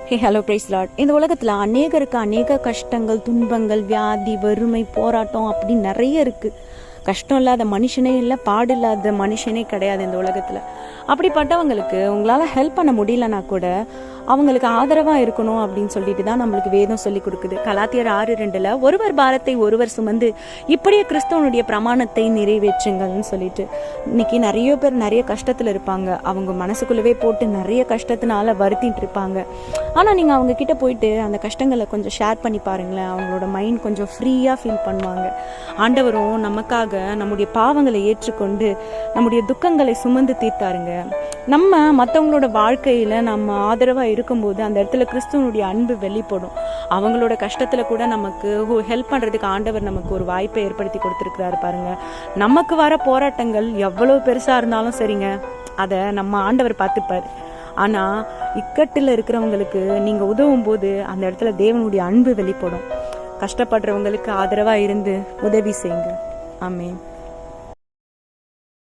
Hello price Lord. இந்த உலகத்தில் அநேகருக்கு அநேக கஷ்டங்கள், துன்பங்கள், வியாதி, வறுமை, போராட்டம் அப்படி நிறைய இருக்குது. கஷ்டம் இல்லாத மனுஷனே இல்லை, பாடு இல்லாத மனுஷனே கிடையாது இந்த உலகத்தில். அப்படிப்பட்டவங்களுக்கு உங்களால் ஹெல்ப் பண்ண முடியலன்னா கூட அவங்களுக்கு ஆதரவாக இருக்கணும் அப்படின்னு சொல்லிட்டு தான் நம்மளுக்கு வேதம் சொல்லி கொடுக்குது. கலாத்தியர் 6:2 ஒருவர் பாரத்தை ஒருவர் சுமந்து இப்படியே கிறிஸ்தவனுடைய பிரமாணத்தை நிறைவேற்றுங்கள்னு சொல்லிட்டு. இன்னைக்கு நிறைய பேர் நிறைய கஷ்டத்தில் இருப்பாங்க. அவங்க மனசுக்குள்ளவே போட்டு நிறைய கஷ்டத்தினால வருத்திட்டு இருப்பாங்க. ஆனால் நீங்கள் அவங்க கிட்ட போயிட்டு அந்த கஷ்டங்களை கொஞ்சம் ஷேர் பண்ணி பாருங்களேன். அவங்களோட மைண்ட் கொஞ்சம் ஃப்ரீயாக ஃபீல் பண்ணுவாங்க. ஆண்டவரும் நமக்காக நம்முடைய பாவங்களை ஏற்றுக்கொண்டு நம்முடைய துக்கங்களை சுமந்து தீர்த்தாருங்க. நம்ம மற்றவங்களோட வாழ்க்கையில் நம்ம ஆதரவாக இருக்கும்போது அந்த இடத்துல கிறிஸ்துவனுடைய அன்பு வெளிப்படும். அவங்களோட கஷ்டத்தில் கூட நமக்கு ஹெல்ப் பண்ணுறதுக்கு ஆண்டவர் நமக்கு ஒரு வாய்ப்பை ஏற்படுத்தி கொடுத்துருக்கிறாரு பாருங்க. நமக்கு வர போராட்டங்கள் எவ்வளோ பெருசாக இருந்தாலும் சரிங்க, அதை நம்ம ஆண்டவர் பார்த்துப்பார். ஆனால் இக்கட்டில் இருக்கிறவங்களுக்கு நீங்கள் உதவும் போது அந்த இடத்துல தேவனுடைய அன்பு வெளிப்படும். கஷ்டப்படுறவங்களுக்கு ஆதரவாக இருந்து உதவி செய்யுங்க. ஆமென்.